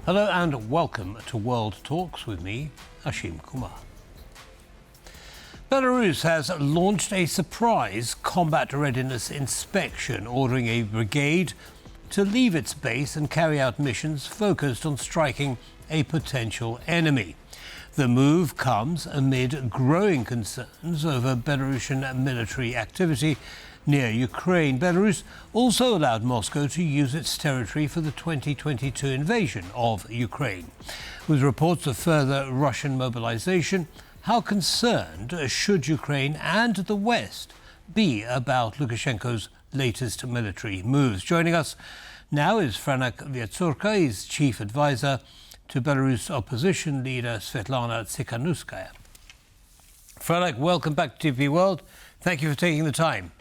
Hello and welcome to World Talks with me, Ashim Kumar. Belarus has launched a surprise combat readiness inspection, ordering a brigade to leave its base and carry out missions focused on striking a potential enemy. The move comes amid growing concerns over Belarusian military activity near Ukraine. Belarus also allowed Moscow to use its territory for the 2022 invasion of Ukraine. With reports of further Russian mobilization, how concerned should Ukraine and the West be about Lukashenko's latest military moves? Joining us now is Franak Viačorka. He's chief advisor to Belarus opposition leader Sviatlana Tsikhanouskaya. Franak, welcome back to TVP World. Thank you for taking the time.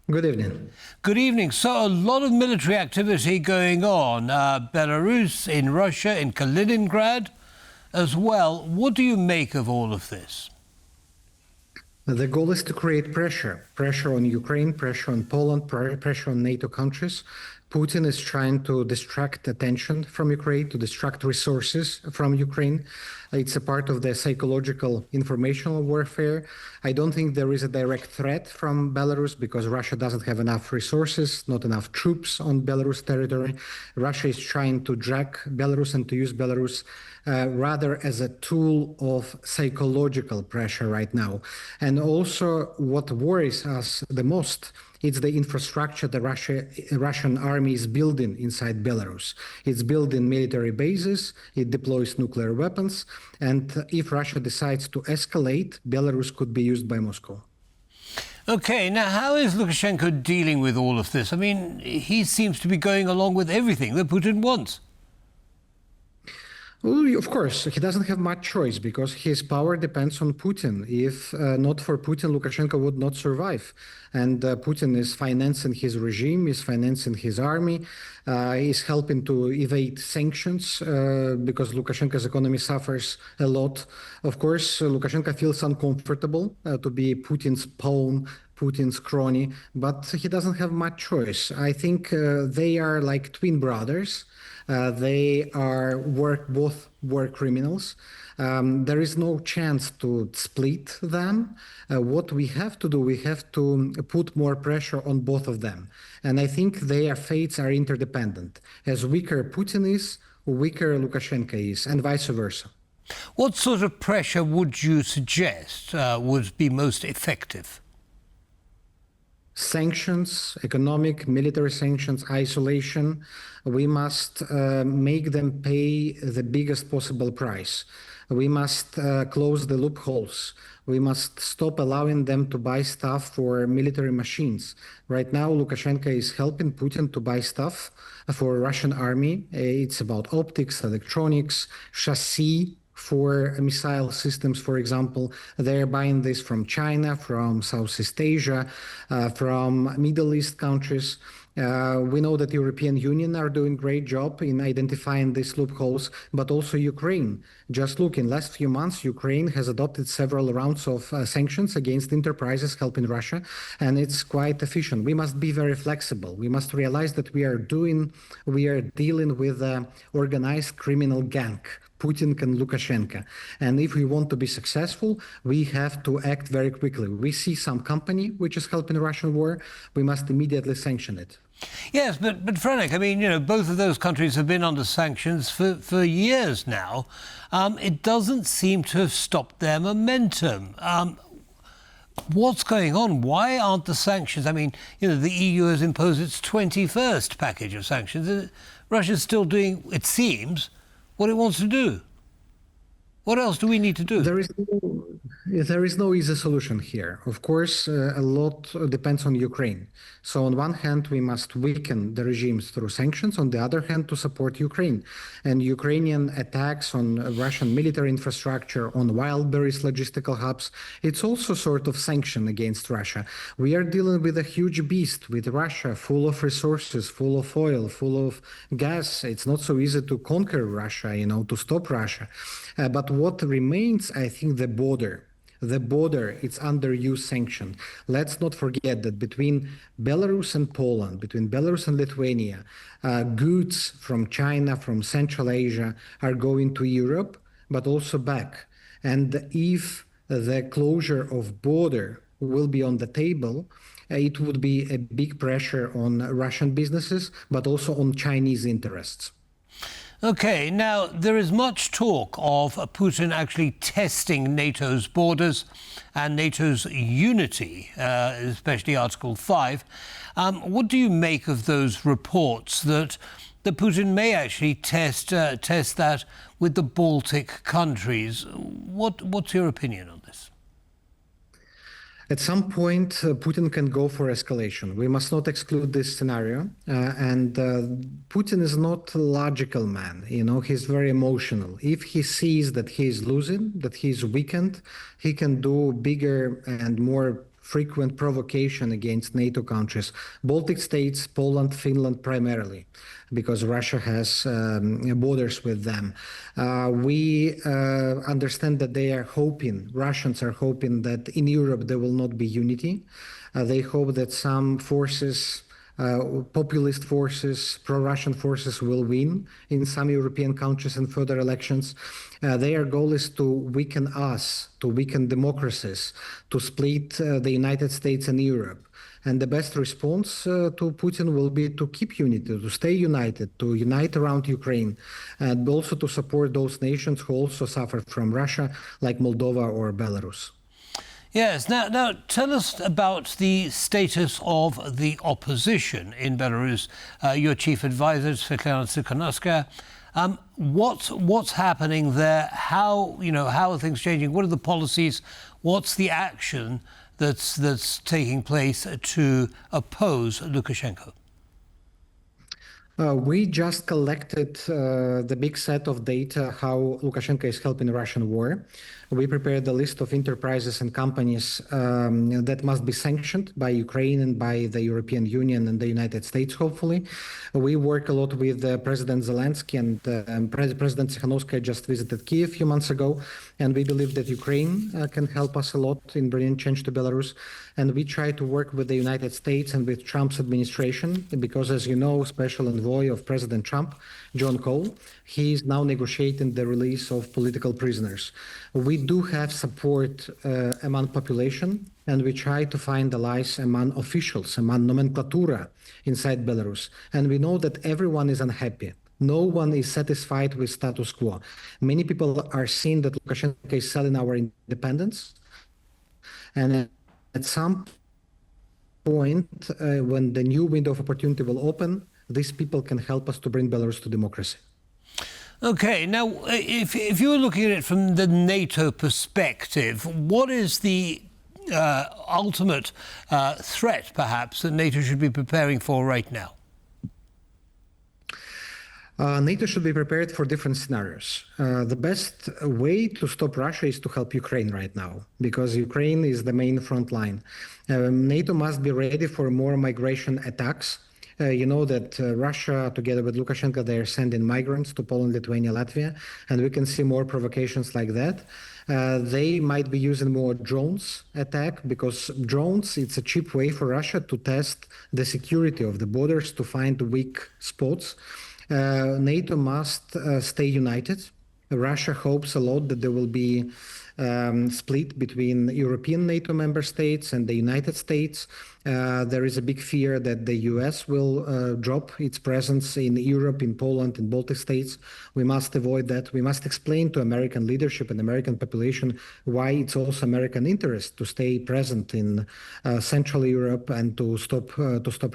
Good evening. Good evening. So a lot of military activity going on. Belarus, in Russia, in Kaliningrad as well. What do you make of all of this? The goal is to create pressure on Ukraine, pressure on Poland, pressure on NATO countries. Putin is trying to distract attention from Ukraine, to distract resources from Ukraine. It's a part of the psychological informational warfare. I don't think there is a direct threat from Belarus because Russia doesn't have enough resources, not enough troops on Belarus territory. Russia is trying to drag Belarus and to use Belarus rather as a tool of psychological pressure right now. And also what worries us the most, it's the infrastructure the Russian army is building inside Belarus. It's building military bases, it deploys nuclear weapons, and if Russia decides to escalate, Belarus could be used by Moscow. Okay, now how is Lukashenko dealing with all of this? I mean, he seems to be going along with everything that Putin wants. Well, of course, he doesn't have much choice because his power depends on Putin. If not for Putin, Lukashenko would not survive. And Putin is financing his regime, is financing his army, is helping to evade sanctions because Lukashenko's economy suffers a lot. Of course, Lukashenko feels uncomfortable to be Putin's pawn, Putin's crony, but he doesn't have much choice. I think they are like twin brothers. They are both war criminals. There is no chance to split them. What we have to do, we have to put more pressure on both of them. And I think their fates are interdependent. As weaker Putin is, weaker Lukashenko is, and vice versa. What sort of pressure would you suggest would be most effective? Sanctions, economic, military sanctions, isolation. We must make them pay the biggest possible price. We must close the loopholes. We must stop allowing them to buy stuff for military machines. Right now, Lukashenko is helping Putin to buy stuff for Russian army. It's about optics, electronics, chassis, for missile systems, for example. They're buying this from China, from Southeast Asia, from Middle East countries. We know that the European Union are doing a great job in identifying these loopholes, but also Ukraine. Just look, in the last few months, Ukraine has adopted several rounds of sanctions against enterprises helping Russia, and it's quite efficient. We must be very flexible. We must realize that we are dealing with an organized criminal gang, Putin and Lukashenko. And if we want to be successful, we have to act very quickly. We see some company which is helping the Russian war, we must immediately sanction it. Yes, but Franak, I mean, both of those countries have been under sanctions for years now. It doesn't seem to have stopped their momentum. What's going on? Why aren't the sanctions? I mean, the EU has imposed its 21st package of sanctions. Russia's still doing, it seems, what it wants to do. What else do we need to do? There is no easy solution here. Of course, a lot depends on Ukraine. So on one hand, we must weaken the regimes through sanctions. On the other hand, to support Ukraine. And Ukrainian attacks on Russian military infrastructure, on wildberries logistical hubs, it's also sort of sanction against Russia. We are dealing with a huge beast, with Russia, full of resources, full of oil, full of gas. It's not so easy to conquer Russia, to stop Russia. But what remains, I think, the border. The border, it's under EU sanction. Let's not forget that between Belarus and Poland, between Belarus and Lithuania, goods from China, from Central Asia are going to Europe, but also back. And if the closure of border will be on the table, it would be a big pressure on Russian businesses, but also on Chinese interests. OK, now there is much talk of Putin actually testing NATO's borders and NATO's unity, especially Article 5. What do you make of those reports that Putin may actually test that with the Baltic countries? What's your opinion on this? At some point, Putin can go for escalation. We must not exclude this scenario. And Putin is not a logical man. He's very emotional. If he sees that he's losing, that he's weakened, he can do bigger and more frequent provocation against NATO countries, Baltic states, Poland, Finland primarily, because Russia has borders with them. We understand that Russians are hoping that in Europe there will not be unity. They hope that some forces, populist forces, pro-Russian forces will win in some European countries in further elections. Their goal is to weaken us, to weaken democracies, to split the United States and Europe. And the best response to Putin will be to keep unity, to stay united, to unite around Ukraine, and also to support those nations who also suffer from Russia, like Moldova or Belarus. Yes. Now tell us about the status of the opposition in Belarus. Your chief advisor, Sviatlana Tsikhanouskaya. What's happening there? How are things changing? What are the policies? What's the action that's taking place to oppose Lukashenko? We just collected the big set of data how Lukashenko is helping the Russian war. We prepared a list of enterprises and companies that must be sanctioned by Ukraine and by the European Union and the United States, hopefully. We work a lot with President Zelensky, and President Tsikhanouskaya just visited Kyiv a few months ago. And we believe that Ukraine can help us a lot in bringing change to Belarus. And we try to work with the United States and with Trump's administration, because, as you know, special envoy of President Trump, John Cole, he is now negotiating the release of political prisoners. We do have support among population, and we try to find allies among officials, among nomenclatura inside Belarus. And we know that everyone is unhappy. No one is satisfied with status quo. Many people are seeing that Lukashenko is selling our independence. And at some point, when the new window of opportunity will open, these people can help us to bring Belarus to democracy. OK, now, if you were looking at it from the NATO perspective, what is the ultimate threat, perhaps, that NATO should be preparing for right now? NATO should be prepared for different scenarios. The best way to stop Russia is to help Ukraine right now, because Ukraine is the main front line. NATO must be ready for more migration attacks. You know that Russia, together with Lukashenko, they are sending migrants to Poland, Lithuania, Latvia, and we can see more provocations like that. They might be using more drones attack, because drones, it's a cheap way for Russia to test the security of the borders, to find weak spots. NATO must stay united. Russia hopes a lot that there will be split between European NATO member states and the United States. There is a big fear that the US will drop its presence in Europe, in Poland, in Baltic states. We must avoid that. We must explain to American leadership and American population why it's also American interest to stay present in Central Europe and to stop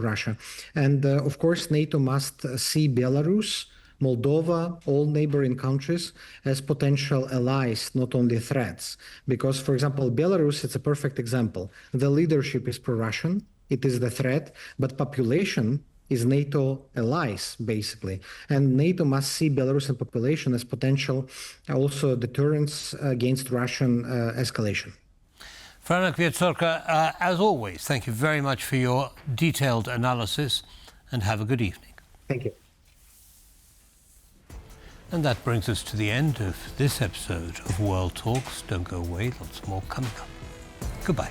Russia. And of course, NATO must see Belarus, Moldova, all neighboring countries as potential allies, not only threats. Because, for example, Belarus, it's a perfect example. The leadership is pro-Russian, it is the threat, but population is NATO allies, basically. And NATO must see Belarus and population as potential also deterrence against Russian escalation. Franak Viačorka, as always, thank you very much for your detailed analysis, and have a good evening. Thank you. And that brings us to the end of this episode of World Talks. Don't go away, lots more coming up. Goodbye.